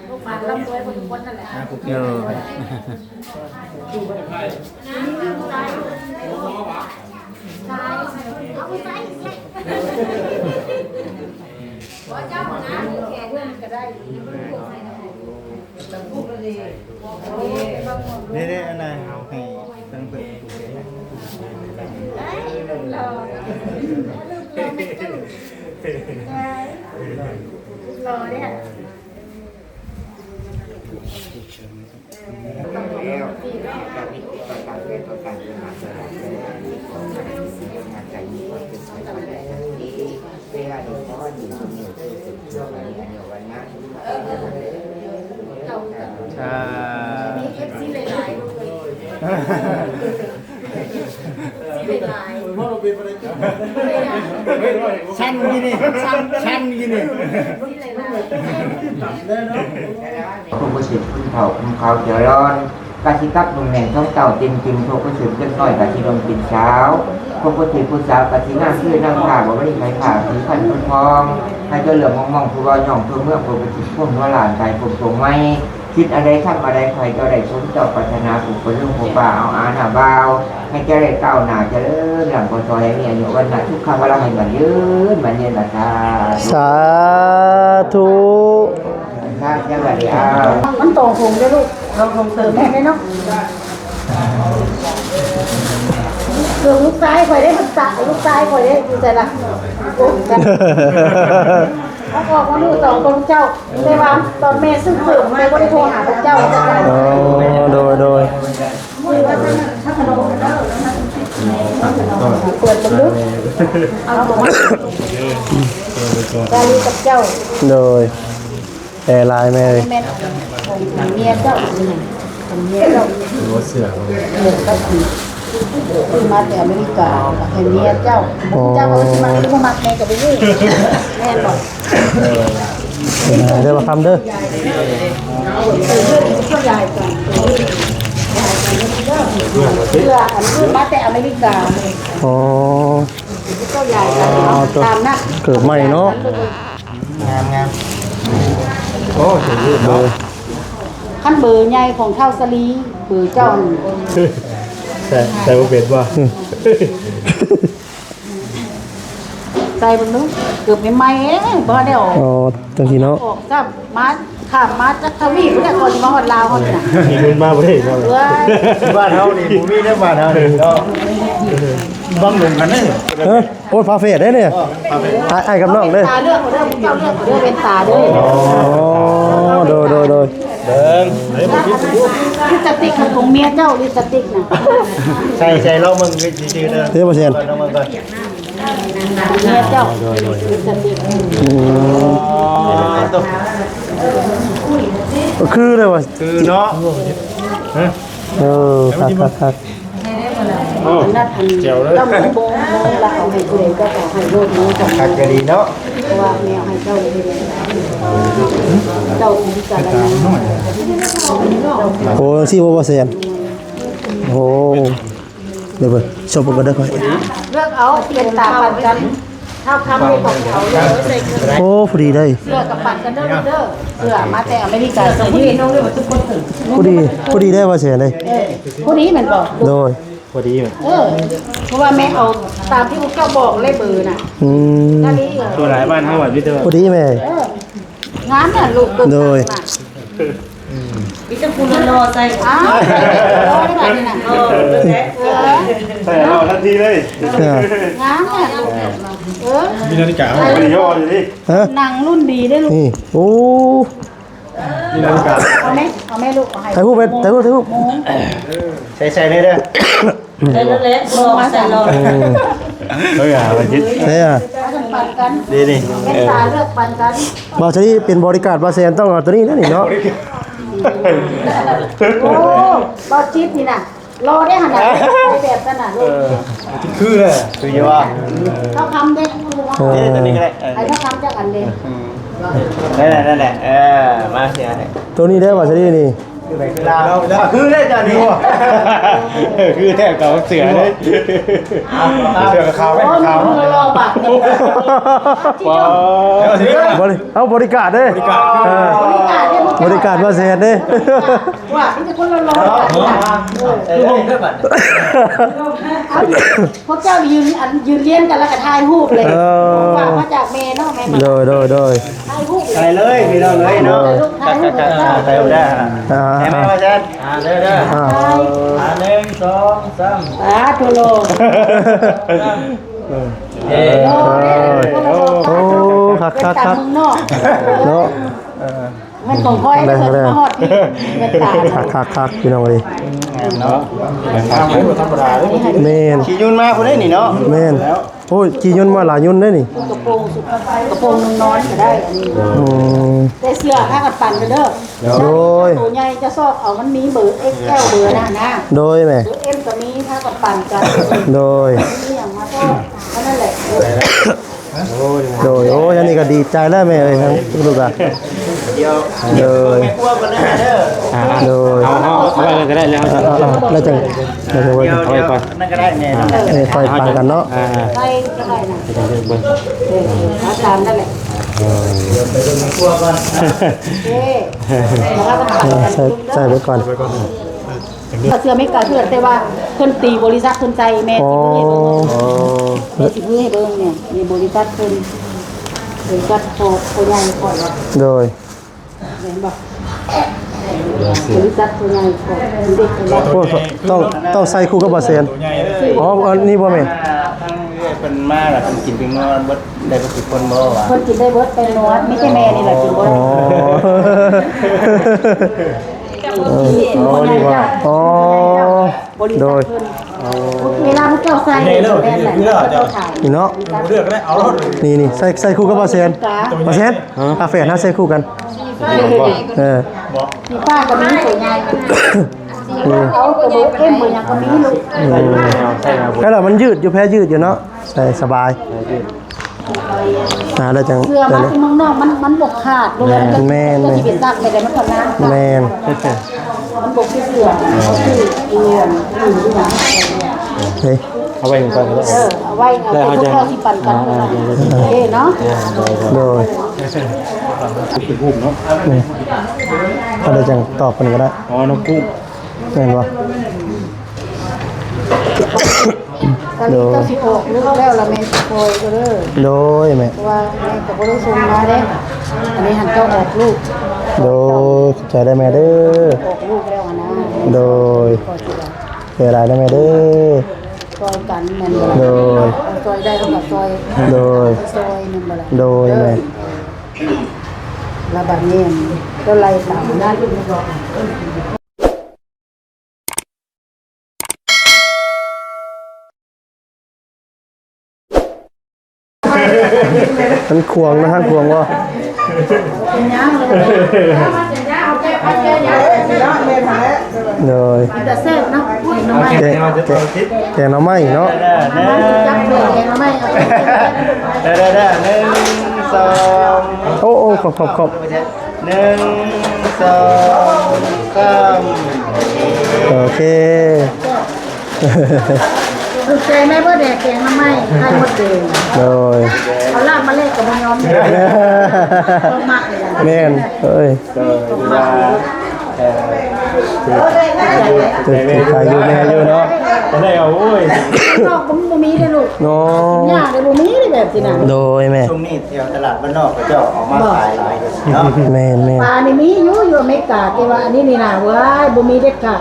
ลูกมันร่ำรวยคนทุกคนนั่นแหละ เออ เอาไปใส่ว่าเจ้าของงานแขกเพื่อนก็ได้นี่อันนั้นให้ตั้งเปิด รอเนี่ย แล้วการที่ประกาศเรื่องประกาศเรื่องมาจะงานใจมีความเป็นไปได้เวลาเด็กเขาอยู่ตรงนี้ช่วงนี้อันเดียววันนะ ใช่ มีเอฟซีหลายๆลูกเลยซีหลายๆ ชั้นยี่นี่ชั้นยี่นี่ คุณผู้สิทธิ์คุณเขาคุณเขาเจริญกาศิกับหนุ่มแหน่งท้องเต่าจริงจริงทุกผู้สิทธิ์เล็กน้อยกาศิลมปินเช้าคุณผู้สิทธิ์ผู้สาวกาศิหน้าชื่อนั่งผ่าบอกว่าไม่ใครผ่าสีขันต้นทองให้เจ้าเหลืองมองผู้รอย่องเพื่อเมื่อผู้ผู้สิทธิ์พุ่มว่าหลานใจผมตรงไม่คิดอะไรทำอะไรใครเจ้าได้สมเจ้าปัฒนาผูกเป็นเรื่องผูกป่าเอาอาหนาบ่าวให้เจ้าได้เก้าหนาเจริญหลังคนซอยให้เนี่ยวันนั้นทุกคำว่าเราให้มันยืนมันเย็นละจ้า สาธุ ถ้าเจ้าแบบนี้เอา มันโตคงได้ลูกเราคงเติมแม่ได้เนาะเติมลูกซ้ายคอยได้มันตักลูกซ้ายคอยได้ดูใจละโอ้กันเขาบอกว่าลูกสองคนเจ้าในวันตอนแม่ซึ่งเติมแม่ก็ได้โทรหาพระเจ้าจะได้ โอ้โดย มือว่าถ้าขนมกันแล้วเปิดบรรลุเอาบอกว่าการีกับเจ้า โดยแต่ลายแม่เลย แม่ของเมียเจ้าของเมียเจ้า เสือ คือมาแต่อเมริกาให้เมียเจ้าเจ้าก็มาที่มาแม่กับไปนี่แม่บอก เดี๋ยวมาทำเด้อ ก็ยายกันเพื่ออันคือมาแต่อเมริกา อ๋อ ก็ยายกันตามนั้น เกิดใหม่เนาะ งาม โอ้ถึงยืด โด เนาะ ย ขั้นเบอร์ใหญ่ของเท่าสลีเบอร์เจ้า แต่ว่าเป็นว่า ใจมันนู้เกือบไม่ไหม้เอ๊ะบ่ได้ออก อ๋อจังทีเนาะ ออกก็มาข้ามมาจากทวีปเนี่ยคนมาฮอดลาวฮอดน่ะ มีเงินมาประเทศเรา เอ้ย บ้านเฮานี่บ่มีได้บ้านเฮานี่เนาะบังลงกันเด้ เออโอ้ยพาเฟสได้เนี่ยไอ้กับน้องเด้อ ตาเลือกเด้อเจ้าเลือกเด้อเป็นตาเด้อ อ๋อโดย เดินไหนบ่คิดสิ ลิปสติกของเมียเจ้าลิปสติกน่ะ ใส่เรามึงซื่อๆเด้อ เดี๋ยวมาเซ็น เรามึงก่อน เมียเจ้าลิปสติก คือเลยว่ะ คือเนาะ เออคัก โอ้เจ๋วเลย เจ้าหมูโบงแล้วเอาให้ผู้ใดก็ขอให้ลูกน้องของ คักจะดีเนาะ เพราะว่าแมวให้เจ้าเลยเจ้าพิจารณา โอ้ซี่บ่เซ็นโอ้เดี๋ยวไปชมกันเด้อค่อย เลือกเอาเปลี่ยนตาปันกันเท่าคำเลยของเขาเลยใส่เงิน โอ้พอดีได้ เลือกกับปันกันเด้อเด้อเสือมาแต่อเมริกาสมุทรน้องเด้อทุกคนถึง พอดีได้ว่าเซ็นเลย ผู้นี้มันบอก โดย พอดีมั้ย เพราะว่าแม่เอาตามที่พวกเจ้าบอกเลยเบอร์น่ะ อืม นั่นนี่ ตัวหลายบ้านเฮาอ่ะพี่เด้อ พอดีแม่ งานน่ะลูก โดย วิจารณ์รอใจอ้าวรอได้แบบนี้น่ะ ใส่เราทันทีเลย งานน่ะลูก มีนาฬิกาบ่ได้ย่ออยู่ดิ ฮะ หนังรุ่นดีได้ลูก นี่โอ้ มีนาฬิกา เอาไหมเอาไหมลูกเอาให้ ถ่ายรูปไปถ่ายรูป ใส่เลยเด้อ ใส่เล็กๆลงมาใส่รอ เฮ้ยอ่ะมาจิต เฮ้ยอ่ะ ปันกัน ดีนี่ เป็นตาเลือกปันกัน บาชนี่เป็นบริการบาเซนต้องเอาตัวนี้นะนี่เนาะ โอ้บอจิ๊บนี่น่ะรอได้ขนาดไปแบบกันน่ะลูก คือเลยคือเยอะว่า เขาคำได้ลูก นี่ตัวนี้ก็ได้ ไอ้เขาคำจากอันเดียว นั่นแหละเออมาเสีย ตัวนี้ได้บาชนี่นี่ คือไปคือลาวคือได้จ้ะนี่คือแท้กับเสือเลยเสือกับขาวไหม โอ้ย ขาว มึงรอบัตร ว้าว บริการเด้เออบ ริการว่าเสียเด้ ว่าที่จะคนรอพวกเจ้ายืนเลี้ยงกันแล้วก็ถ่ายรูปเลยฝากมาจากเมย์เนาะแม่มา โดย ถ่ายรูป ไปเลยพี่น้องเลยเนาะ ถ่ายรูป ไปได้ อ่า แม่มาจัดเด้อ อ่า 1 2 3 ทุโล เฮ้ย โอ้คัก มึงนอก เนาะ มันของค่อยเกิดมาฮอดที่เงินตา คักพี่น้องเลย เนาะธรรมดาเลย แม่น ขี่ยุ่นมาคนนี้นี่เนาะ แม่นโอ้ยกี่ยนต์มาหลายยนต์ได้นี่ กระโปรงสุดกระโปรงนุ่งนอนก็ได้อันนี้ แต่เสื้อผ้ากันปั่นกันเด้อ โดย ตัวใหญ่จะซอกเอามันมีเบอร์ XL เบอร์นะ โดยแม่ เบอร์ M ก็มีผ้ากันปั่นกัน โดย นี่อย่างมาก็นั่นแหละ โดยโอ้ยอันนี้ก็ดีใจแล้วแม่เอ้ยทั้งลูกอ่ะ เดี๋ยว โดย กลัวกันนะเด้อ โดย เอาไปเลยก็ได้แล้ว แล้วจังไว้ เดี๋ยวนั่นก็ได้แน่นะ ค่อยปันกันเนาะ ไปก็ได้นะอาจารย์นั่นแหละ กลัวก่อน เอ๊ะแล้วก็มันปั่นกัน ใส่ไว้ก่อน เสื้อไม่กระเทือนแต่ว่าเพิ่นตีบริษัทเพิ่นใจแม่สิเพิ่นให้เบิ่งเนี่ยมีบริษัทเพิ่นบริษัทโตใหญ่ก่อน โดย เห็นบ่บริษัทตัวใหญ่ก่อนเด็กตัวเล็ก โอ้ต้องใส่คู่กับบาเซนอ๋ออันนี้บ่แม่ ทั้งเรื่อยเป็นมาแล้วเป็นกินเป็นนอนบ่ได้บ่สิคนบ่ว่า เพิ่นกินได้เบิดเป็นนวดไม่ใช่แม่นี่แหละกินเบิด อ๋อ ตัวใหญ่เจ้า อ๋อบ ริ โด ษัท ย เพิ่นเวลาพวกเจ้าใส่แม่นแหละเจ้าขาย นี่เนาะ เลือกได้เอารถ นี่ใส่คู่กับบาเซน กา บาเซนกาแฟนะใส่คู่กันเออ สีฟ้าก็มีตัวใหญ่เอาตัวเข้มเหมือนอย่างก็มีลูก แค่เรามันยืดอยู่แพ้ยืดอยู่เนาะใส่สบายแล้วจัง เสื้อมาที่เมืองนอกมันบกขาดด้วยก็สิเป็นซักไปได้มันก็น้ำ แมน มันบกที่เสื้อเขาคือเอียนอยู่อย่าง เฮ้ย เอาไปถึงก่อนก็ได้ เอาไว้เอาไปพวกเราที่ปั่นกันโอเคเนาะ โดยนี่เขาได้จังตอบกันก็ได้ อ๋อนกกุ้ง แม่นบ่ ตอนนี้เจ้าสิออกลูกแล้วละแม่สิคอยก็เด้อ โดยแม่ เพราะว่าแม่ก็บ่ได้ส่งมาเด้อันนี้หันเจ้าออกลูก โดยเข้าใจได้แม่เด้อ ออกลูกแล้วนะ โดย ก็สิว่า เวลาได้แม่เด้อ ซอยกันแม่นบ่ โด ล่ะ ย ซอยได้ก็ซอย โดย ซอยนึงบ่ล่ะ โดยแม่ แล้วบัดนี้ก็ไล่ตามนั้น มันควงนะฮะควงว่า ย่างเลย โดย แต่แซ่บเนาะกินหน่อไม้ แกงหน่อไม้เนาะ จับเลยแกงหน่อไม้เอาไป ได้1 2 โอ้ขอบ 1 2 3 โอเค ถูกใจแม่เพื่อแดกแกงหน่อไม้ไข่มดแดง โดย เอาลาบมาเล่กับมันยอมต้องมากเลยนะ แม่นเอ้ย ต้องมากเลย ตึกขายอยู่แม่อยู่เนาะ จะได้เอาโอ้ย นอกก็บ่มีเลยลูก เนาะ ยากเลยบ่มีเลยแบบสิน่ะ โดยแม่ ช่วงนี้แถวตลาดบ้านนอกเขาเจ้าออกมาขายหลายเนาะ แม่น ปลานี่มีอยู่อเมริกาแต่ว่าอันนี้นี่น่ะว้ายบ่มีเด็ดขาด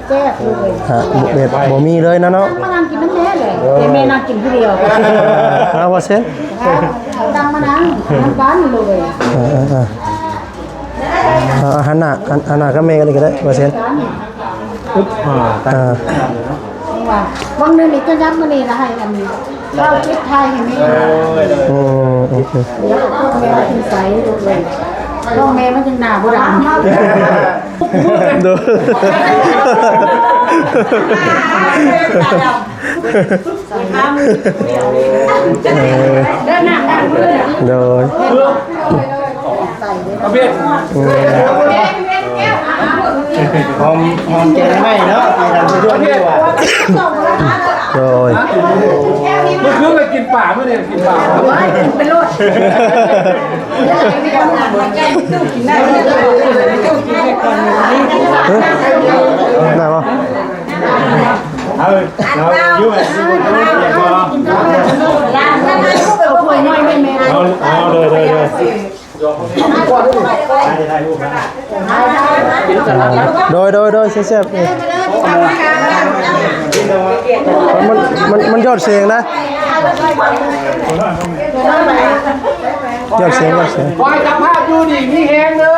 แซ่บเลย ฮะแบบบ่มีเลยนะเนาะ มานั่งกินน้ำแม่เลยแต่แม่นั่งกินผู้เดียว เอาว่าเซ็น ดังมานั่งกันเลย หันหน้าก็แม่กันเลยก็ได้ว่าเซ็น วังนึงนี่จะยับมานี่ละให้อันนี้เราคิดไทยให้แม่ โอเค เดี๋ยวพ่อแม่กินใสเลยพ่อแม่มันจึงหน้าบ่ดำ โดย เดินหน้าด้านเพื่อน โดย ใส่เลย เอาเบี้ย แก้ว หอมแกงไม่เนาะมีกันไปด้วยนี่ว่า โดย เมื่อคืนไปกินป่าเมื่อเนี่ยกินป่า ไม่เป็นรถได้ปะ เอายุ่งอ่ะอยากรอ เอาถ้วยน้อยไม่แม่ เอาเลย โดยแซ่บๆนี่มันยอดเสียงนะยอดเสียง คอยจับภาพดูดิมีแหงเด้อ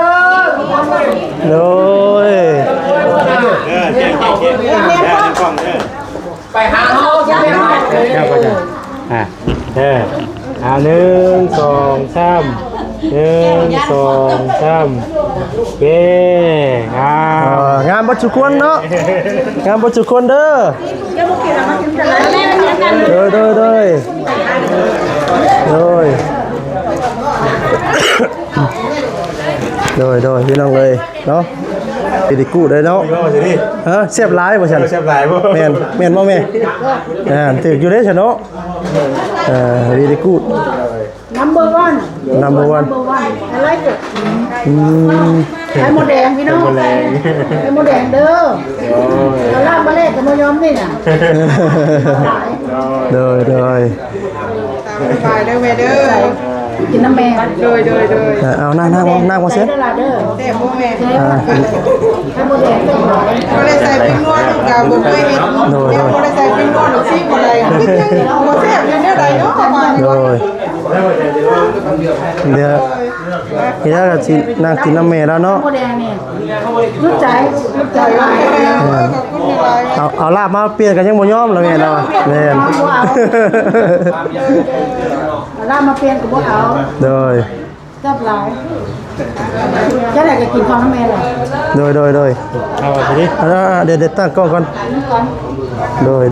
โดย ไปหาเขาจะไปหา เจ้าก็จะเอา1 2 3 1 2 3เย้งานบัจุคนเนาะงานบัจุคนเด้อโดยพี่น้องเลยเนาะดีกู้ได้เนาะเสียบร้ายบ่ฉัน เสียบหลายบ่ แม่นบ่แม่ถืออยู่เด้ฉันเนาะดีกู้ number one อะไรเกิดไข่มดแดงพี่น้องไข่มดแดงเด้อตลาดมาเล่กับมายอมนี่น่ะ โดย ไปเด้อแม่เด้อ กินน้ำแม่ โดย เอานั่งมาเซ็ต เด้อเด้อ เด้อพ่อแม่ ไข่มดแดงเด้อ บ่ได้ใส่ปิ้งนวดกับบ่เคยเห็นแม่บ่ได้ใส่ปิ้งนวดหรือซี่บ่ได้บ่แซ่บแนวใดเนาะประมาณ โดยเดี๋ยวก็สินั่งกินน้ำเมแล้วเนาะ มดแดงนี่รู้ใจหลาย ขอบคุณหลาย เอาลาบมาเปลี่ยนกันยังบ่ยอมแล้วแม่เนาะแม่น ลามาเปลี่ยนกับพวกเอา โดย จับหลายจะได้ก็กินข้าวน้ำแม่เลย โดย เอาไปดิ เดี๋ยวตั้งกล้องก่อนโดย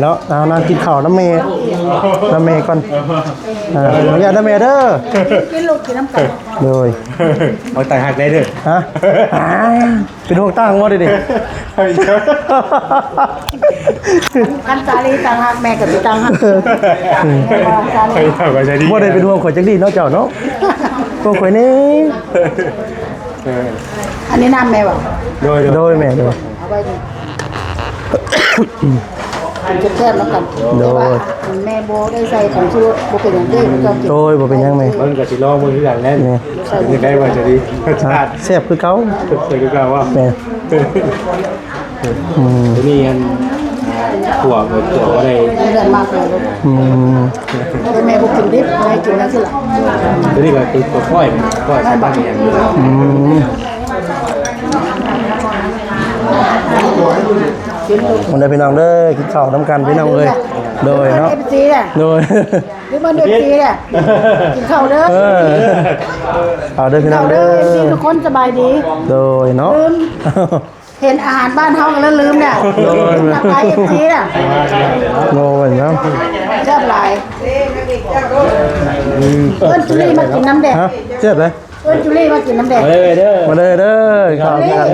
เนาะเอานั่งกินข้าวน้ำเมก่อนขออนุญาตน้ำเมเด้อ กินลูกกินน้ำกัน โดย เอาแต่หักได้เด้อ ฮะเป็นห่วงตั้งว่าดิ คันสาลีต่างหากแม่กับพี่ต่างหาก ไปทำอะไรดี ว่าได้เป็นห่วงข่อยจักดีเนาะเจ้าเนาะห่วงข่อยนี่ อันนี้น้ำแม่บอก โดยแม่โดย เอาไปดิจะแทบแล้วกันแม่โบได้ใส่ของชูรสโบเป็นอย่างเด้เจ้ากิน โดยบ่เป็นยังแม่ มันก็สิลองมือที่หลังแน่นี่ยังไงว่าจะดีชาติ แซ่บคือเก่า เคยดูกันว่า แม่ ตัวนี้ยันถั่วก็ได้ ไม่เดือนมากเลยลูกเป็นแม่โบกินดิบแม่กินนั่นสิล่ะ ตัวนี้ก็คือตัวก้อยใส่บ้านอย่างนี้ มันได้พี่น้องเด้อกินข้าวน้ำกันพี่น้องเลยโดยเนาะ เอฟซีเนี่ย โดย หรือมันเอฟซีเนี่ยกินข้าวเด้อ เอาเด้อพี่น้ ข้า อ ว ง เด้ เด้ อ อ เอฟซีทุกคนสบายดี โดยเนาะ ลืมเห็นอาหารบ้านเฮากันแล้วลืมเนี่ยอยากไปเอฟซีเนี่ย โง่เหมือนกัน ชอบหลายเอิ้นจุลี่มากินน้ำแดง ฮะเจ็บเลย เอิ้นจุลี่มากินน้ำแดง เลยเด้อ มาเลยเด้อข้าวกัน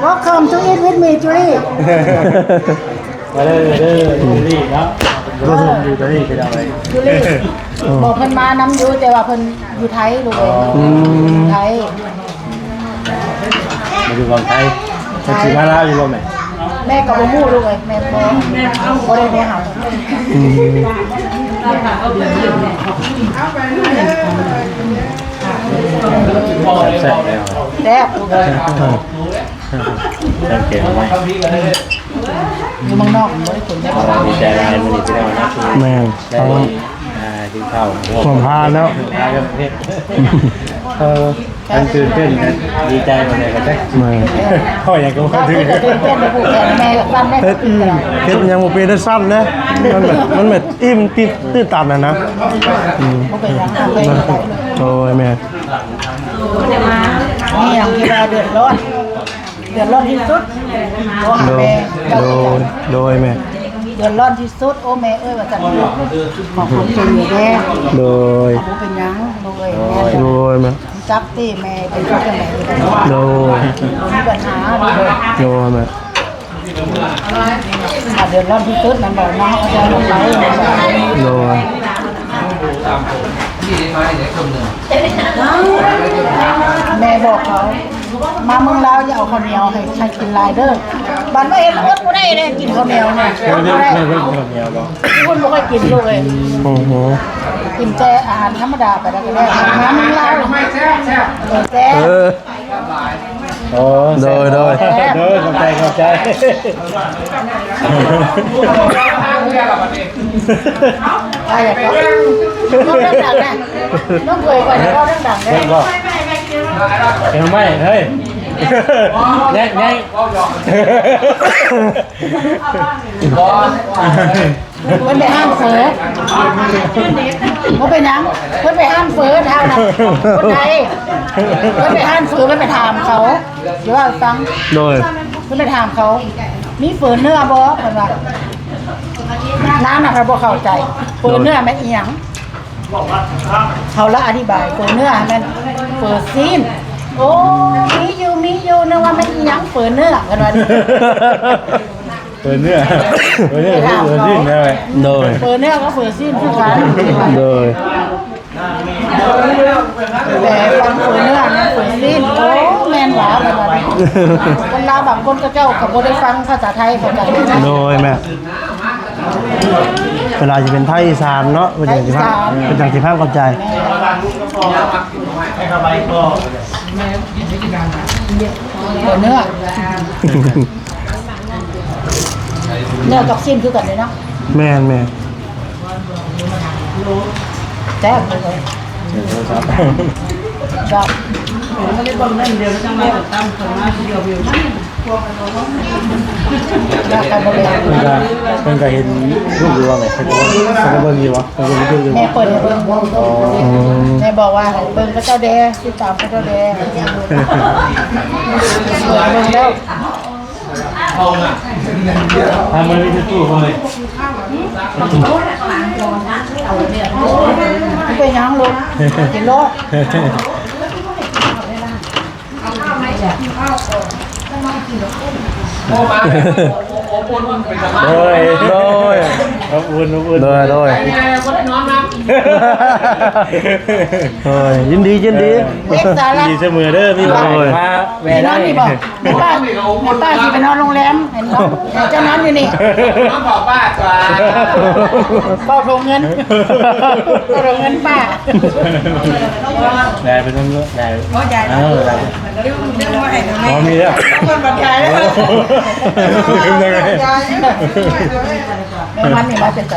Welcome to eat with me จุลี่ มาเลยเด้อนี่เนาะอยู่ตัวนี้เป็นอะไร จุลี่บอกเพิ่นมานำอยู่แต่ว่าเพิ่นอยู่ไทยลูกเอ้ยไทย มาดูฝั่งไทยมาชิมาลาอยู่บ่แม่ แม่กับบ่ฮู้ลูกเอ้ยแม่บ่ได้แม่หา แซ่บแล้ว แซ่บลูกเอ้ย ตั้งเก่งไหม อยู่เมืองนอกบ่ได้กินได้บ่ ดีใจอะไรมันดีใจแล้วนะ แม่น ได้กินข้าว ผมพาแล้ว พากันเฮ็ดมันตื่นเต้นนะดีใจมาเลยกันได้ แม่น พ่ออยากก็ ก็ มาถึง คือจะเป็นผู้แทนแม่กับบ้านได้ เฮ็ด กินกัน เฮ็ดยังบ่เป็นได้สั้นนะมันแบบอิ่มตื้นตันนะ บ่เป็นหยังไปได้ โอ้ยแม่ นี่อย่างที่ว่าเดือดร้อนที่สุดโทรหาแม่เจ้า โดยแม่ เดือดร้อนที่สุดโอ้แม่เอ้ยว่าจังขอบคุณจริงอยู่แน่ โดย บ่เป็นหยังลูกเอ้ยแม่ โดยมา จักติแม่เป็นคนจังได๋ โดย มีปัญหาลูกเอ้ย โดยมา ถ้าเดือดร้อนที่สุดนั่นบอกน้องเอาใจลงไป โดย แม่บอกเขามาเมืองลาวอย่าเอาข้าวเหนียวให้กินหลายเด้อบัดว่าเห็นอดบ่ได้เลยกินข้าวเหนียวเนี่ยอดบ่ได้คุณบ่ค่อยกินลูกเอ้ย โอ้โห กินแต่อาหารธรรมดาไปแล้วก็ได้น้ำมันลาวแซ่ เอบ อโดยโดย ขอบใจขอบใจ อะไรก็น้องดังๆนะน้องเคยก่อนน้องดังๆได้ เห็นไหมเฮ้ยแง่แง่ เพิ่นไปห้ามเฟิร์สเขาไปยังเพิ่นไปห้ามเฟิร์สเท่านั้นคนไทยเพิ่นไปห้ามเฟิร์สเพิ่นไปถามเขาเดี๋ยวว่าฟัง โดย เพิ่นไปถามเขามีเฟิร์สเนื้อบ่เพิ่นว่าน้ำน่ะเขาบ่เข้าใจเฟิร์สเนื้อแม่นอีหยังเขาละอธิบายเฟิร์สเนื้อแม่นเฟิร์สซีนโอ้มีอยู่นึกว่าแม่นอีหยังเฟิร์สเนื้อกันว่าดิ เปิดเนื้อเปิดดิ้นเลย โดย เฟิร์สเนื้อก็เฟิร์สซีนคือกัน โดย แต่ฟังเฟิร์สเนื้อนั่นเฟิร์สซีนโอ้แม่นหวากันว่าดิคนลาวบางคนก็เจ้าก็บ่ได้ฟังภาษาไทยเข้าใจนะ โดยแม่เวลาจะเป็นไทยอีสานเนาะเป็นอย่างที่พังเป็นอย่างที่พังเข้าใจ เฟิร์สเนื้อเนื้อกับซีนคือกันเลยเนาะ แม่นแม่ แซ่บเลยครับอยากไปบริเวณ เป็นก็เห็นรูปอยู่ว่าไงเป็นก็เบิ่งอยู่วะเป็นก็เบิ่งอยู่ แม่เปิดให้เบิ่งแม่บอกว่าให้เบิ่งพระเจ้าแดติดตามพระเจ้าแดเบิ่งแล้ว ทำมันมีตู้เขาเลย ไม่เป็นยังลูกกินรถ โดยอบอุ่น โดยโดยยินดี เอ็กซ์สาระ ดีเสมอเด้อพี่บ่าวมาแว พี่น ได้ อนนี่บอกแม่ป้าสิไปนอนโรงแรมเห็นบ่เจ้านอนอยู่นี่ น้องบอกป้ากว่า เฝ้าโรงเงินเฝ้าโรงเงินป้า ได้ไปต้องได้ได้พอมีแล้ว คนบรรยายแล้ว แมงวันนี่มาเป็นใจ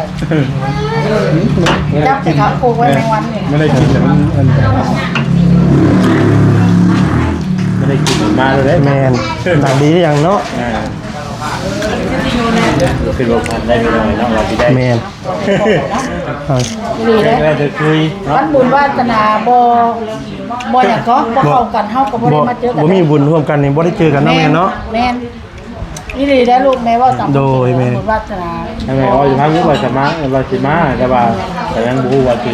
จับสิครับปลูกไว้แมงวันนี่ ไม่ได้กินแต่มันไม่ได้กินมาเลย แมนหนักดีอย่างเนาะ คือโลพันได้ไปหน่อยเนาะเราไปได้ แมน ดีเลย แรกจะคุย วันบุญวาสนาบ่อย่างก็บ่เข้ากันเฮาก็บ่ได้มาเจอกัน บ่มีบุญร่วมกันนี่บ่ได้เจอกันเนาะแม่เนาะ แม่นนี่ดีได้ลูกแม่ว่าตาม โดยแม่ บุญวาสนา ทำไมอ๋ออยู่พักยุบเราจะมาเราจะมาแต่ว่าแต่ยังบูว่าสิ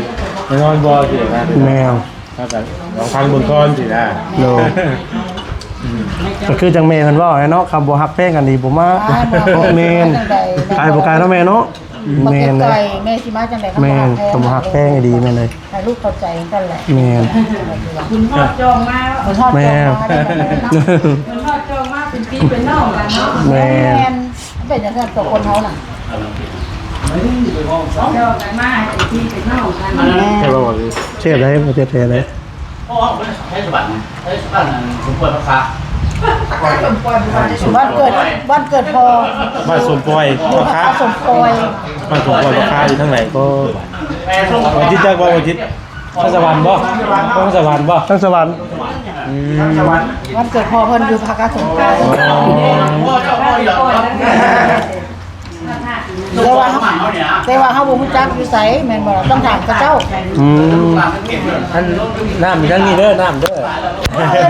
นอนบ่สินะ แมว แต่ลองฟังบนก้อนสินะ โดยก็คือจังแม่เพิ่นเว้าให้เนาะคำบ่ฮักแป้งกันดีผมว่าแม่นไกลบ่ไกลเนาะแม่เนาะ บ่ แม่ เก็บ น ไก่แม่สิมาจังได๋ แม่นคำบ่ฮักแป้งให้ดีแม่นเลย ให้ลูกเข้าใจกันแหละ แม่น คุณทอดจองมา แม่ คุณทอดจองมาเป็นปีเป็นน้องกันเนาะ แม่น เป็นจังซั่นตัวคนเฮาน่ะ ใช่ป่าว เชฟได้บ่เชฟได้ วันเกิดพอ บ้านสมปอยพ่อค้า สมปอย บ้านสมปอยพ่อค้าอยู่ทั้งไหนก็วันที่จักว่าวันที่พระสวรรค์บ่พระสวรรค์บ่ ทั้งสวรรค์ วันเกิดพอเพิ่นอยู่ภาคสมปอยแต่ว่าเฮาบ่รู้จักอยู่ไสแม่นบ่ล่ะต้องถามเขาเจ้า อันน้ำมีทั้งนี้เด้อน้ำเด้อ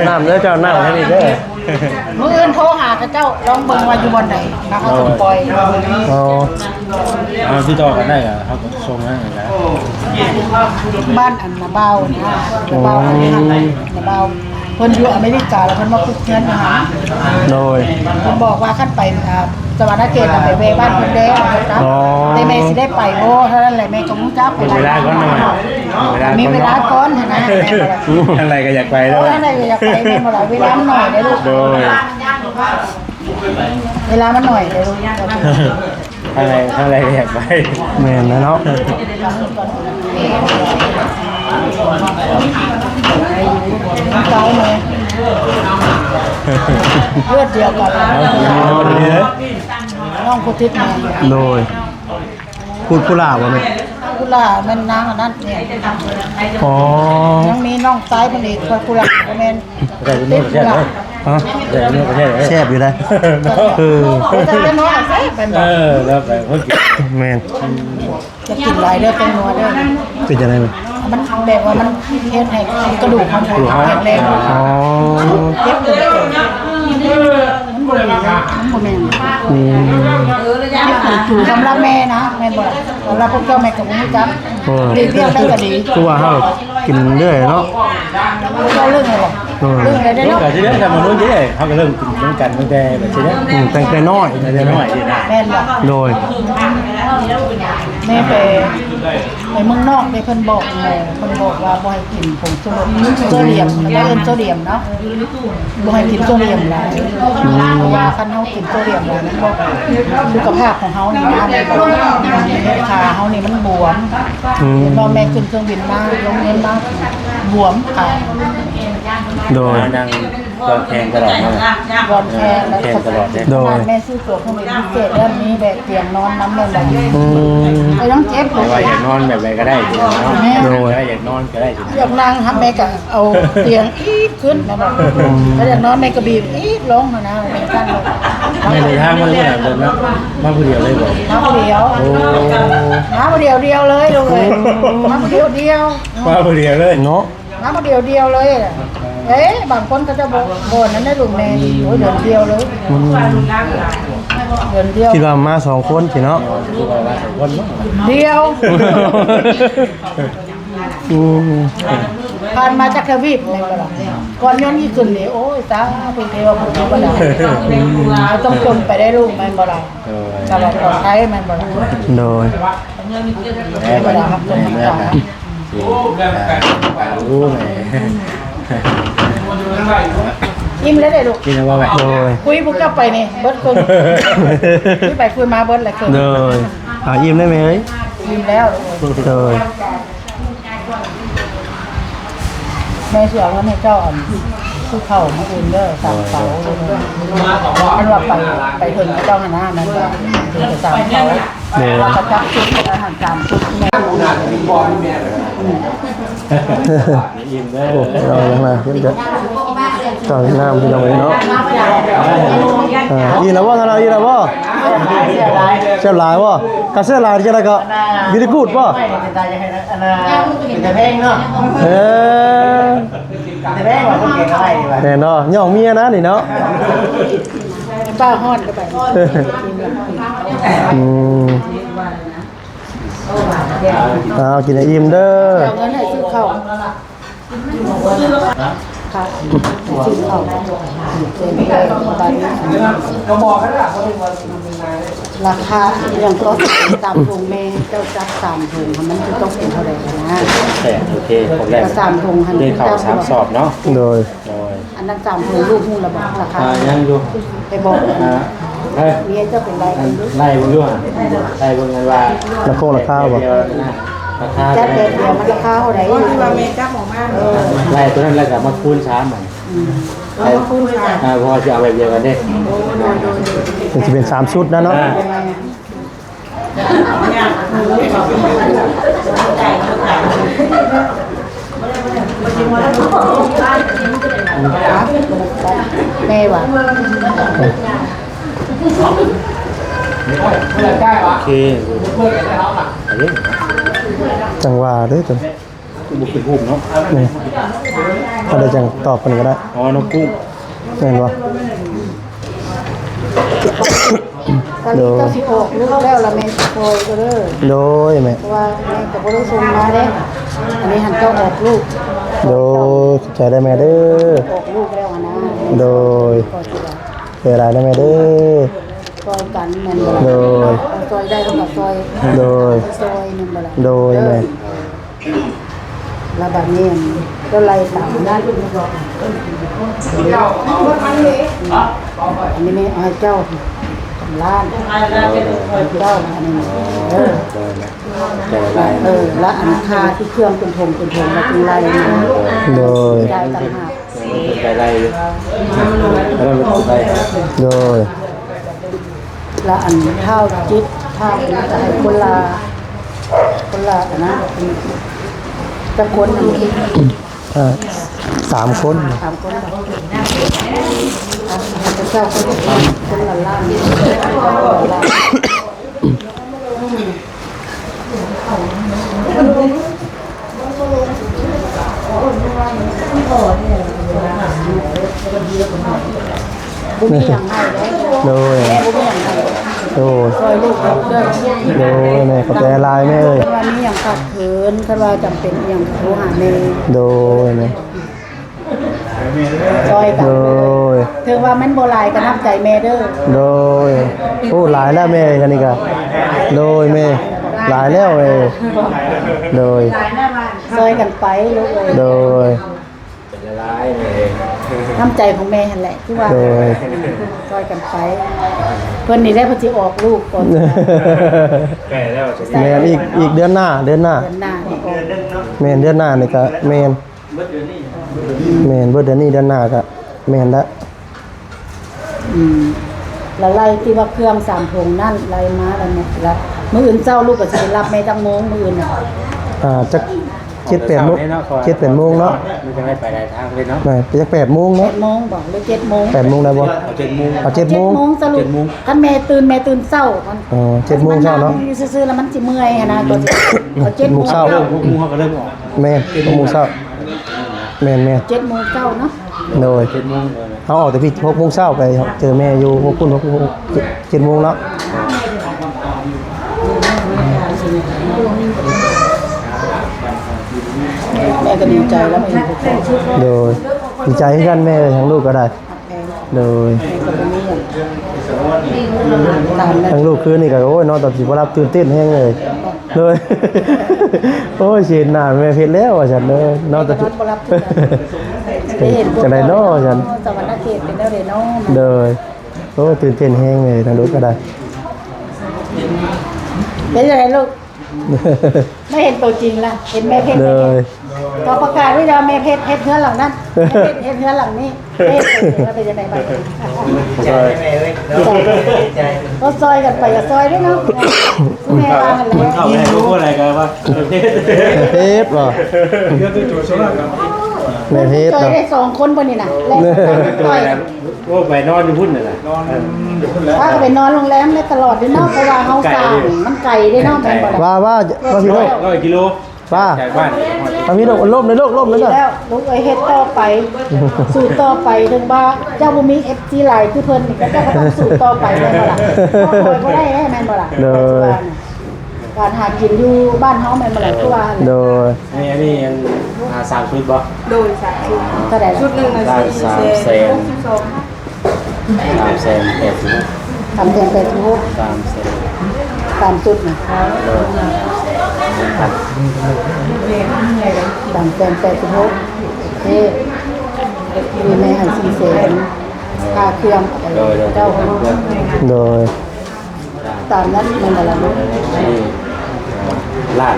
น้ำเด้อเจ้าน้ำ ทั้งนี้เด้อ มื้ออื่นโทรหากับเจ้าลองเบิ่งว่าอยู่บ่อนไหนนะเขาจะปล่อย อ๋อ เอาที่ต่อกันได้เหรอเขาก็ส่งให้กันแล้ว บ้านอันนาเบานะนาเบาอันนี้นาเบาเพิ่นอยู่อเมริกาแล้วเพิ่นมาคุกเงินอาหาร โดย เพิ่นบอกว่าขั้นไปสวรรค์เขตไปเวบ้านเพิ่นเด้นะครับแต่แม่สิได้ไปโอ้เท่านั้นแหละแม่ก็รู้จัก เวลาก่อนหน่อย มีเวลาก่อนนะแม่บ่ล่ะ อะไรก็อยากไปแล้ว อะไรก็อยากไปแม่บ่ล่ะเวลามันหน่อยเด้อลูก โดย เวลามันหน่อยเด้อลูก อะไรก็อยากไป แม่นนะเนาะ เก่าแม่เลือดเดียวกัน เอาดีเลย น้องกุทิศแม่ โดยพูดกุหลาบบ่แม่ กุหลาบแม่นนางอันนั้นเนี่ย อ๋อ ยังมีน้องซ้ายเพิ่นอีกกุหลาบบ่แม่น แต่ที่นู่นประเทศเลย ฮะ แต่ที่นู่นประเทศเลย แซ่บอยู่ได้เออ จะเป็นน้อยใส่เป็นบ่ แล้วไปเพิ่งกิน แม่น จะกินหลายเด้อเป็นนัวเด้อ เป็นจังได๋แม่ มันแบบว่ามันเฮ็ดให้กระดูกมันแข็งแรง อ๋อ เจ็บเลยมันบ่แม่น อืม อยู่สำหรับแม่นะแม่บ่สำหรับพวกเจ้าแม่ก็บ่รู้จัก เออ ดีเพียงได้ก็ดี คือว่าเฮากินเรื่อยเนาะ เจ้าเรื่องอะไรบ่เรื่องอะไรได้ เรื่อง เนาะ การที่เรื่องการมนุษย์นี่เขาก็เริ่มกินเหมือนกันตั้งแต่แบบนี้ แต่งแต่น้อย ตั้งแต่น้อยดีนะ แม่นบ่ โดย แม่ไปเมืองนอกได้เพิ่นบอกแม่เพิ่นบอกว่าบ่ให้กินผงชูรสโซเดียมแล้วเอิ้นโซเดียมเนาะบ่ให้กินโซเดียมหลายเพราะว่าคันเฮากินโซเดียมหลายมันบ่สุขภาพของเฮานี่นะแม่บอกขาเฮานี่มันบวม อืม พอแม่ขึ้นเครื่องบินมาลงเงินมาบวมขา โดย นั่งรอแข่งตลอดเลย ร้อนแพ้แล้ว แข่งตลอดเลย โดย แม่ซื้อตัวเครื่องบินพิเศษเรื่องนี้แบบเตียงนอนน้ำเลยแบบ อืม ไอ้ต้องเจ็บเล แต่ว่าย อยากนอนแบบไหนก็ได้เนาะอยากนอนก็ได้ อยากนั่งทำแม่ก็เอาเตียงอีดขึ้นนะบอกถ้าอยากนอนแม่ก็บีบอีดลงนะเป็นกันเลย ไม่เลยถ้ามันเรื่องแบบนั้นมาผู้เดียวเลยบอก น้ำเดียว โอ้ น้ำเดียวเดียวเลยเลยน้ำเดียวเดียว มาผู้เดียวเลย เนาะ น้ำเดียวเดียวเลยเอ๊ะบางคนก็จะบ่นนั้นได้ลุงแม่โอ้ยเดือนเดียวเลย อืม เดือนเดียว คิดว่ามาสองคนสิเนาะ ดูไปว่าสองคนมั้ง เดียว อืม ผ่านมาจากทวีปแม่นบ่ล่ะก่อนย้อนยี่ขึ้นนี่โอ้ยตาเป็นเทวบุตรบ่ล่ะต้องจนไปได้ลูกแม่นบ่ล่ะตลอดปลอดภัยแม่นบ่ล่ะ โดย แม่ไปแม่ไปรู้ไหม ยิ้มแล้วได้ลูก กินแล้วว่าแบบ โดย คุยพวกเจ้าไปนี่เบิดครึ่งคุยไปคุยมาเบิดหลายครึ่ง โดยยิ้มได้ไหมเอ้ย ยิ้มแล้วลูก โดย แม่เสียเงินให้เจ้าอันคือเข้ามาอุ่นเด้อสามเสาเลยอันว่าไปถึงเจ้าหน้านั่นก็ถึงจะสามเสาแล้วก็จับชุดอาหารตามชุดแม่ อิ่มได้ โอ้เราอย่างไรเพื่อนจะต่อยน้ำพี่น้องเนาะยีแล้วว่าอะไรยีแล้วว่าเสื้อลายว่ากับเสื้อลายจะอะไรก็วิธีกูดว่า จะแพงเนาะ เออ จะแพงกว่าคนเก่งอะไรดีวะ แน่เนาะย่องเมียนะนี่เนาะ ป้าฮ้อนก็ไป อืมเอากินไออิ่มเด้อ เอาเงินให้ซื้อข้าวค่ะซื้อข้าวเต็มเลยตอนนี้ราคาอย่างก็ตามถุงแม่เจ้าจับ3ถุงมันจะต้องเป็นเท่าไหร่นะ แต่โอเคผมแรก 3ถุงหัน เดินเข่าสามสอบเนาะ โดย โดย อันนั้น3ถุงลูกมูลละบาทราคา ยังอยู่ ไปบอก เฮ้ย เมียเจ้าเป็นไรกันลูก ไล่บนด้วยไล่บนเงินว่า แล้วโคราคาบ่ ราคา จัดเด็ดเดียวมันราคาเท่าไหร่ ว่าเมจับออกมา ไล่ตัวนั้นแล้วก็มาคูณช้ามันเพราะจะเอาแบบเดียวกันเด้ มันจะเป็น3ชุดนะเนาะ แม่ว่า โอเคอันนี้ จังหวะเด้อจน บุกเป็นหูเนาะ นี่ถ้าได้จังตอบกันก็ได้ อ๋อน้องกุ้ง เห็นบ่ ตอนนี้เจ้าสิออกลูกแล้วละแม่คอยก็เด้อ โดยแม่ เพราะว่าแม่ก็บ่ได้ส่งมาเด้อันนี้หันเจ้าออกลูก โดยใจได้แม่เด้อ ออกลูกแล้วอะนะ โดย ก็สิว่า เกิดอะไรได้แม่เด้อ ซอยกันแม่นบ่ โด ล่ะ ย ซอยได้ก็กับซอย โดย ซอยแม่นบ่ล่ะ โดยแม่ แล้วบัดนี้ก็ไล่ตามนั้นอันนี้แม่เอาให้เจ้าทำร้านเจ้าอันนี้และอันค่าที่เครื่องเป็นธงแล้วเป็นไรเนี่ย โดย ได้ต่างหาก ใจไรแล้วมันใจ โดย และอันเท่าจิตเท่าจะให้คนละอันนะจะคนหนึ่ง 3 คน 3 คนจะเจ้าคนละล้านบุญอย่างไรเลย โดย แม่บุญอย่างไร โดย ซอยลูกเด้อ โดยแม่ขอบใจหลายแม่เอ้ย วันนี้อย่างขาดเขินถ้าว่าจำเป็นอย่างโทรหาแม่ โดยแม่ ซอยกัน โดย ถึงว่ามันโบราณก็นับใจแม่เด้อ โดยโอ้หลายแล้วแม่กันนี่ก็โดยแม่หลายแล้วเอ้ยโดย ซอยกันไปลูกเอ้ย โดย ใจร้ายเลย น้ำใจของแม่หั่นแหละที่ว่า โดย ซอยกันไปเพิ่นนี่ได้เพิ่นสิออกลูกก่อน แก่แล้วจะ แม่นอีกเดือนหน้า เดือนหน้านี่ออก แม่นเดือนหน้านี่ก็แม่นแม่นเบิดเดือนนี้เดือนหน้าก็แม่นละ แล้วไล่ที่ว่าเครื่อง3ถุงนั่นไล่มาแล้วเนี่ยแล้วมื้ออื่นเช้าลูกก็สิไปรับแม่จักโมงมื้ออื่นน่ะ จัก7-8 โมง7-8 โมงเนาะ มันจะไม่ไปได้ทางเลยเนาะ แม่จัก8 โมงเนาะ 8โมงบอกหรือ7โมง 8 โมงได้บ่ เอา7 โมง เอา7 โมง 7โมงสรุปคันแม่ตื่นเช้ามัน อ๋อ7 โมงเช้าเนาะ มันซื่อๆแล้วมันสิเมื่อยหันนะก็สิเอา7โมง เช้า เช้า พวกมูเขาก็เริ่มออก แม่น6 โมงเช้าแม่น 7โมงเช้าเนาะ โดย 7 โมงเลย เอาออกแต่พี่6 โมงเช้าไปเจอแม่อยู่6 โมง7 โมงเนาะ แม่ก็ดีใจแล้วแม่เห็นพวกเขา โดยดีใจให้กันแม่ทั้งลูกก็ได้ แพง โดย ก็บ่มีอย่างตามนั้น ทั้งลูกคืนนี่ก็โอ้ยนอนตอนสิบ่รับตื่นเต้นแฮงเลยเลย โอ้ยเสียหน้าแม่เพชรแล้วว่าฉันเด้อนอนตอน นอนบ่รับได้เห็นพวก จังได๋น้อฉัน สวรรค์เขตเป็นแล้วเด้เนาะ โดยโอ้ยตื่นเต้นแฮงเลยทั้งลูกก็ได้ เป็นยังไงลูกไม่เห็นตัวจริงล่ะเห็นแม่เพชร เลย พอประกาศว่าจะแม่เพชรเฮ็ดเฮือนหลังนั้นแม่เพชรเฮ็ดเฮือนหลังนี้เฮ็ดแล้วเป็นยังไงบ้าง ใจแม่เอ้ยใจ ก็ซอยกันไปก็ซอยด้วยเนาะแม่ว่ากันแล้ว เข้าไปให้รู้อะไรกันว่า เพชรบ่แม่เพชร จอย เนาะ ได้2คนบ่นี่น่ะแล้ว ตัวแล้วโอ้ไปนอนอยู่พุ่นน่ะนอน ว่าก็ไปนอนโรงแรมได้ตลอดเด้เนาะเพราะว่าเฮาสร้างมันไกลเด้เนาะแม่นบ่ล่ะ ว่าพี่โลก 100 กิโล ว่า จากบ้าน พี่โลกล่มเลยล่มเลย ดี จ้ะ แล้วลูกเอ้ยเฮ็ดต่อไปสู้ต่อไปถึงว่าเจ้าบ่มี FG หลายคือเพิ่นนี่ก็เจ้าก็ต้องสู้ต่อไปแม่นบ่ล่ะบ่ได้แม่นบ่ล่ะการหากินอยู่บ้านเฮาแม่นบ่ล่ะคือว่า โดย นี่อันนี้ยัง3 ชุดบ่ โดยสายชุด เท่าใด ชุดหนึ่งนะ ได้ 4 3 แสน 3 แสน80 ทำเต็มไปทุก 3 แสน ตามจุดนะตามเต็มไปทุกโอเคมีแม่ให้4แสนค่าเครื่องเจ้า โดย ตามนั้นแม่นบ่ล่ะ นี่ล้าน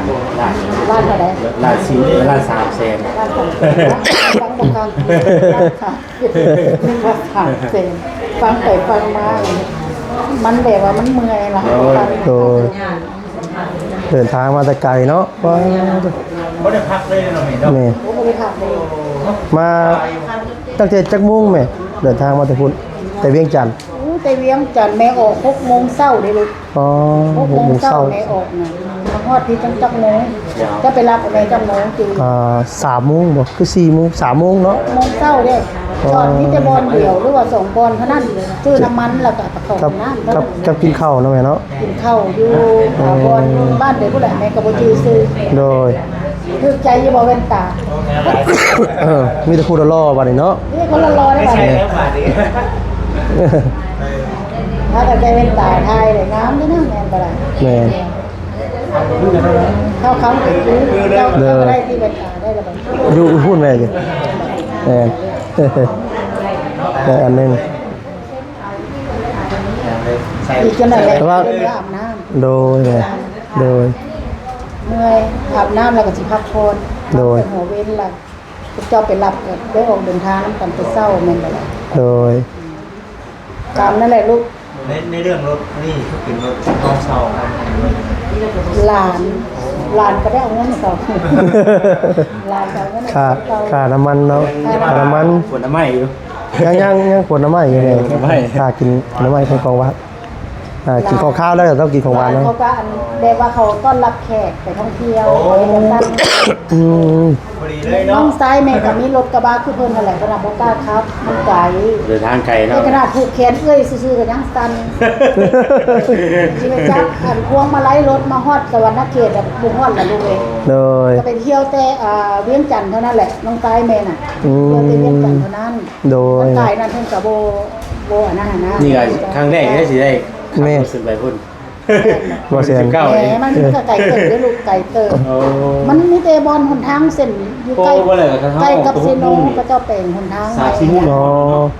บ้านเท่าใด ล้าน4ล้าน3 แสน บ้านของฟังบ่ฟังฟังเต็มฟังไปฟังมามันแบบว่ามันเมื่อยล่ะ โดยเดินทางมาแต่ไกลเนาะว่า บ่ได้พักเลยเนาะแม่เนาะ แม่ โอ้บ่ได้ถามเลย มาตั้งแต่จักโมงแม่เดินทางมาแต่พุ่นแต่เวียงจันทน์ แต่เวียงจันทน์แม่ออก6โมงเช้าเด้ลูก อ๋อ 6 6 โม โม ง ง เช้า เช้า แม่ออกน่ะมาฮอดที่จังโมงจะไปรับแม่จังโมงจริง 3 โมงบ่คือ4 โมง3 โมงเนาะ โมงเช้าเด้ จอดมีแต่บอลเดียวหรือว่า2บอลเท่านั้นซื้อน้ำมันแล้วก็ประกอบ กับ น้ำ กับกินข้าวเนาะแม่เนาะ กินข้าวอยู่บอลบ้านเด็กผู้ใหญ่แม่ก็บ่จื้อซื้อ โดย คือใจอยู่บ่เว้นตา มีแต่พูดล่อบัดนี้เนาะ นี่คนละรอได้บ่เนี่ยถ้าแต่ใจเว้นตาไทยได้งามเด้อนะแม่นบ่ล่ะ แม่น เข้าเขาไปซื้อเจ้าก็ได้ที่เว้นตาได้แล้วบ่ อยู่พูดแม่อยู่แม่น แต่อันหนึง อีกจังได๋แหละเดินอาบน้ำ โดยแม่โดย เมื่อยอาบน้ำแล้วก็สิพักผ่อน โดย หัวเว้นล่ะเจ้าไปรับก็ได้ออกเดินทางนำกันไปเช้าแม่นบ่ล่ะ โดย ตามนั่นแหละลูก ในเรื่องรถนี่คือเป็นรถน้องเช่าครับ หลานก็ได้เอาเงินมาต่อหลานก็เอาเงินมา ค่า ต่อ ค่าน้ำมันเนาะค่าน้ำมัน ขวดน้ำไหม้อยู่ ยังขวดน้ำมันอยู่ไง น้ำมัน ค่ากินน้ำมันเป็นของวัดกินของข้าวแล้วแต่ต้องกินของหวาน หล เนาะ เขาก็อันเรียกว่าเขาต้อนรับแขกไปท่องเที่ยวไปจังซั่น อืม พอดีเลย น้อ เนาะ งซ้ายแม่ก็มีรถกระบะคือเพิ่นนั่นแหละขนาดบ่กล้าครับมันไกล เดินทางไกล ใน เนาะ ขนาดผูกแขนเอ้ยซื่อๆก็ยังสั่นสิไปจับอันพวงมาลัยรถมาฮอดสวรรณเขตอะบ่ฮอดล่ะลูกเอ้ย โดย ก็ไปเที่ยวแต่เวียงจันทน์เท่านั้นแหละน้องซ้ายแม่น่ะ อืม เที่ยวแต่เวียงจันทน์เท่านั้น โดย ร่างกายนั้นเพิ่นก็บ่อันนั้นนะ นี่ก็ครั้งแรกที่ได้สิได้ แม่ รู้สึกไปพุ่น บ่เสียง เก้า แห เอง มมันก็ไกลเติบเด้อลูกไกลเติบ โอ้ มันมีแต่บอลหนทางเส้นอยู่ใกล้ โอ้บ่เลยกับเขา ใกล้กับเซโนก็เจ้าแปลงหนทาง สามสี่โมง อ๋อ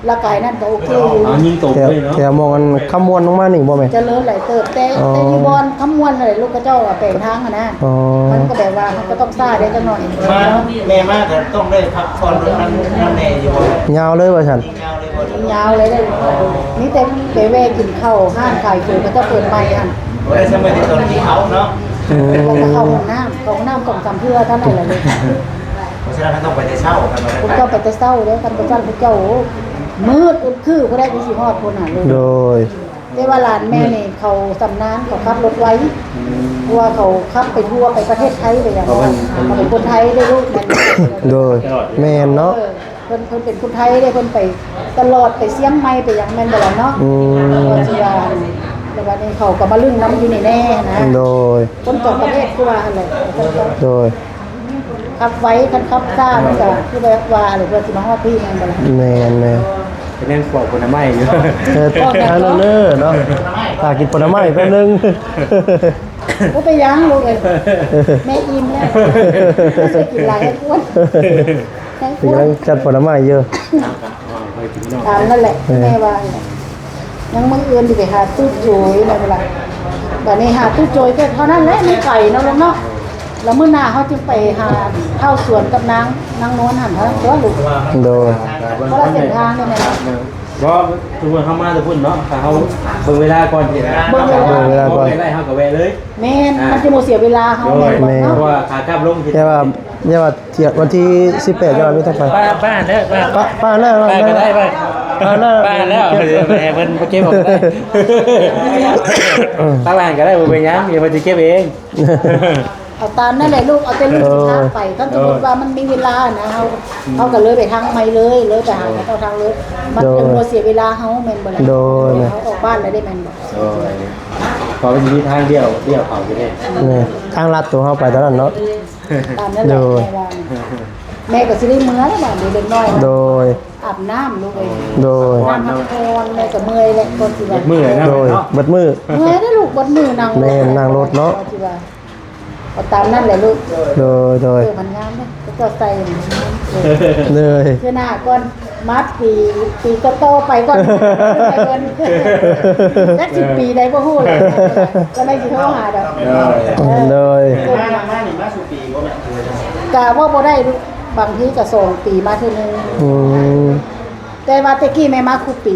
ละกายนั่นก็โอเคอยู่ เอายิงตก แถว เลยเนาะ Dạ. แถวมองกันขมวนลงมานี่บ่แม่ เจริญหลายเติบแต่ อ๋อ แต่อยู่บอลคำมวนอะไรลูกก็เจ้าแปลงทางอะนะ อ๋อ มันก็แบบว่ามันก็ต้องซ่าได้จังหน่อย มาแม่มาแต่ต้องได้พักผ่อนนั่นแน่อยู่บ่ ยาวเลยว่าฉัน ยาวเลยบ่ ยาวเลยได้นี่แต่ไปแวะกินข้าวห้างขายคือก็จะเปิดใหม่อัน บ่ได้สมัยที่ตอนที่เขาเนาะ อืม แล้วก็เข้าห้องน้ำเข้าห้องน้ำ2-3เทื่อเท่านั้นแหละเลย เพราะฉะนั้นต้องไปในเช้ากันมา คุณเจ้าไปแต่เศร้าเด้อกันไปจันพระเจ้ามืดอึดคือบ่ได้ที่สิฮอดคนน่ะเลย โดย แต่ว่าหลานแม่นี่เขาสำนานเขาขับรถไว้เพราะว่าเขาขับไปทั่วไปประเทศไทยไปอย่างนั้นเขาเป็นคนไทยได้ลูกแม่น โดยแม่นเนาะ เพิ่นเป็นคนไทยได้เพิ่นไปตลอดไปเสียงใหม่ไปอย่างแม่นบ่ล่ะเนาะ อืม ว่าสิว่าแต่ว่านี่เขาก็มาลึงน้ำอยู่นี่แน่นะ โดย คนต่างประเทศคือว่าอะไร โดย ขับไว้คันขับซ่ามันก็คือแบบว่าหรือว่าสิมาฮอดพี่แม่นบ่ล่ะ แม่น เป็นเรื่องขวดคนน้ำไหม้อยู่ ทานเนอร์เนาะตากินผลไม้แป๊บนึง บ่ไปยังลูกเอ้ยแม่อิ่มแล้วไม่ใช่กินหลายให้อ้วนให้ ถึง อ้ว กำลั น งจัดผลไม้เยอะ ตามนั่นแหละแม่ว่ายังมื้ออื่นสิไปหาตู้โจยอะไรบ่ล่ะบัดนี้หาตู้โจยก็เท่านั้นแหละมันไก่เนาะลูกเนาะแล้วมื้อหน้าเขาจึงไปหาเข้าสวนกับนางนวลหันเท่านั้นตัวลูก โดย เพราะว่าเส้นทางเนี่ยนะ เพราะทุกคนเข้ามาทุกคนเนาะถ้าเขาเบิ่งเวลาก่อนสินะ เบิ่งเวลา เวลาก่อน ไล่เฮากับแวะเลย แม่นมันจะบ่เสียเวลาเฮาแม่นบ่ แม่ เพ เนาะ ราะว่าขากลับลงที่ แค่ว่าเที่ยงวันที่18จะไม่ต้องไป ป้าแล้วป้า ป้าแล้ว ป้าก็ได้ป้า ป้าแล้ว ป้าแล้วแม่เพิ่นเก็บผมได้ป้าบ้านก็ได้บ่เป็นหยังเดี๋ยวเพิ่นสิเก็บเอง เอาตามนั่นแหละลูกเอาแต่ลูกสิทางไปถ้าสมมุติว่ามันมีเวลานะเฮาก็เลยไปทางใหม่เลยไปหาเขาทางเลยมันจะบ่เสียเวลาเฮาแม่นบ่ล่ะ โดย เฮาออกบ้านแล้วได้แม่นบ่ โอ้ยพอมันมีทางเดียวเขาจะได้ นี่ทางลัดตัวเข้าไปตอนนั้นเนาะ ตามนั่นแหละ โดย แม่ก็สิได้เมื่อแล้วบัดนี้เด็กน้อย โดย อาบน้ำลูกเอ้ย โดย น้ำพักผ่อนแม่ก็เมื่อยแล้วก่อนสิว่า มือนะ โดย เนาะ เบิดมือ เมื่อยได้อลูกบนมือนั่ง แม่นั่งรถเนาะ เอาตามนั่นแหละลูก โดย โดย มันงามเลยก็ใส่ เลย คือหน้าก่อนมัดปีก็โตไปก่อนไปก่อนสัก10 ปีได้บ่ฮู้เลยก็ได้สิโทรหาดอก เลย กะว่าบ่ได้ลูกบางทีก็2 ปีมาเทื่อนึง อืม แต่ว่าแต่กี้แม่มาคุปี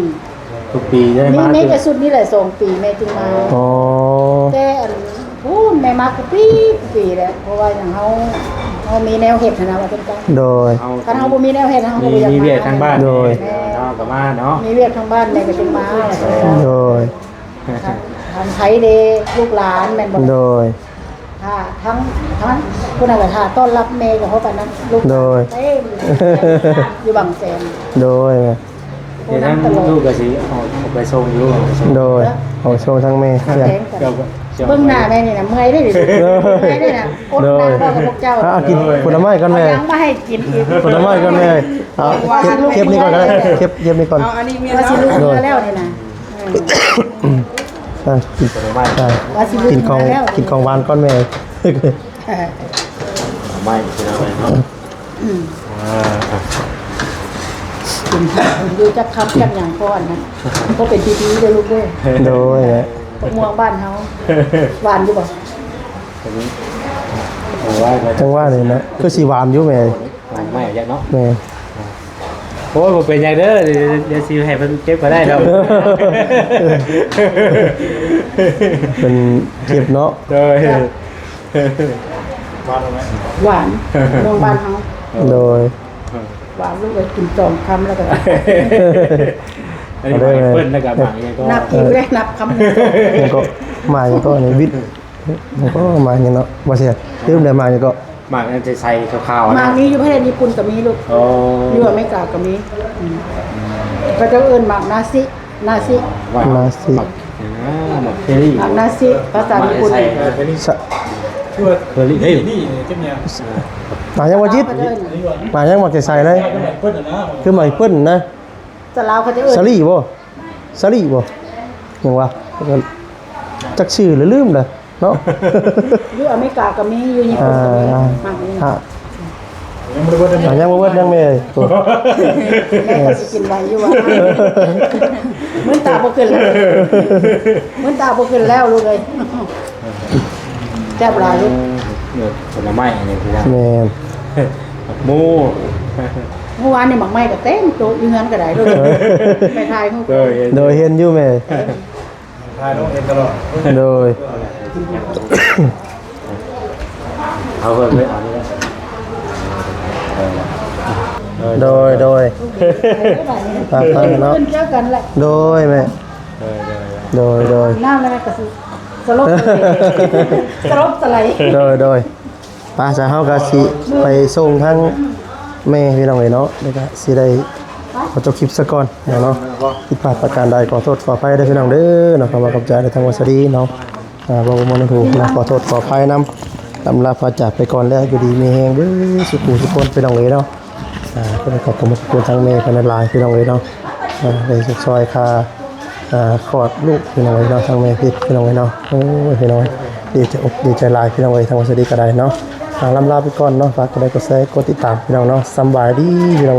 ทุกปีได้ นี่ มา แม่ก็สุดนี่แหละ2 ปีแม่จึงมา อ๋อ แต่อันพูนแม่มาคุปีแหละเพราะว่าอย่างเฮามีแนวเฮ็ดนะว่าจังซั่น โดย คันเฮาบ่มีแนวเฮ็ดเฮาก็บ่อยาก มี มา เวียดทางบ้าน โดย เนาะกับมาเนาะ มีเวียกทางบ้านแม่ก็จึงมา โดย ทำไทยเดลูกหลานแม่นบ่ โดย ค่ะทั้งผู้นั้นก็ท่าต้อนรับเมย์กับเขาปานนั้นลูก โดย เต็มอยู่บางแสน โดย เดี๋ยวนั้นลูกก็สิเอาไปส่งอยู่ โดยเอาโชว์ทั้งแม่ แข็ง เพื่อน กันเบิ่งหน้าแม่นี่นะเมื่อยได้ดิเมื่อยได้นะอด โด นั่ ย งพ่อกับพวกเจ้า อ่ะกินผลไม้ก่อนแม่ ยังไม่ให้กินอีก ผลไม้ก่อนแม่เอาเก็บนี่ก่อนก็ได้เก็บนี่ก่อน เอาอันนี้เมีย ว่าสิลูก เนาะ มาแล้วนี่นะ อ่ะกิน ผลไม้ ใช่ ว่าสิลูก กินของ มาแล้ว กินของหวานก่อนแม่ ผลไม้ที่เราไปเนาะ ดูจักคำจักอย่างก่อนนะก็เป็นทีๆเลยลูกด้วย โดย พวกม่วงบ้านเฮาหวานอยู่บ่ จังว่าเลยนะคือสีหวานอยู่แม่ ไม่เอาอย่างเนาะ แม่ โอ้ยผมเป็นอย่างเด้อเดี๋ยวสิให้เพิ่นเก็บก็ได้ดอก เป็นเก็บเนาะ โดย หวานม่วงบ้านเฮา โดย หวานลูกเลยกินจอมคำแล้วก็ อันนี้ให้เพิ่นแล้วก็บางอย่างก็ นับอีกได้นับคำหนึ่ง มันก็มาอย่างก็ในวิทย์มันก็มาอย่างเนาะบ่เสียลืมได้มาอย่างก็ หมากอันจะใส่ขาวๆ มา นะ นี้อยู่ประเทศญี่ปุ่นก็มีลูก โอ้ อยู่อเมริกาก็มีก็จะเอิ้นหมากนาซิ ว่า มาสิ หมักเทอรี่ หมากนาซิภาษาญี่ปุ่น สะ เทอรี่เฮ้ย มายังว่าจิต เขาจะเอิ้น มายังมาใส่เลยคือหมายเปิ้นนะ สลาวเขาจะเอิ้น สลีบ่สลีบ่ยังวะจักชื่อหรือลืมเด้อเนาะ อยู่อเมริกาก็มีอยู่ญี่ปุ่นก็มีหมากนี้ ฮะยังบ่เบิดยังแม่ตัว แม่ก็สิกินไว้อยู่ว่าเหมือนตาบ่ขึ้นแล้วเหมือนตาบ่ขึ้นแล้วลูกเอ้ยแซ่บหลายลูก ผลไม้อันนี้คือ แม่น หมู เมื่อวานนี่หมักไหม้ก็เต็มโต๊ะอยู่เฮือนก็ได้ลูกไปทายฮู้ โดย โดยเห็นอยู่แม่โดย เอาเพิ่นเลยเอานี่ โดยตามนั้นเนาะ ขึ้นเจอกันแหละ โดยแม่โดย น้ำแล้วก็สิสลบสลบสไลด์ โดยป้าจะเฮาก็สิไปส่งทั้งแม่พี่น้องเนาะแล้วก็สิได้ขอจบคลิปซะก่อนเนาะผิดพลาดประการใดขอโทษขออภัยด้วยพี่น้องเด้อเนาะขอมากับใจในทางวัสดีเนาะบ่บ่ถูกนะขอโทษขออภัยนำลำลาพาจากไปก่อนแล้วอยู่ดีมีแฮงเด้อสุขุทุกคนพี่น้องเนาะก็ขอบคุณทั้งแม่เพิ่นหลายพี่น้องเนาะได้ช่วยค่าคลอดลูกพี่น้องเนาะทั้งแม่พี่น้องเนาะโอ้ยพี่น้องดีใจหลายพี่น้องทางวัสดีก็ได้เนาะลำลาไปก่อนเนาะฝากกดไลค์กดแชร์กดติดตามพี่น้องเนาะสำบายดีพี่น้อง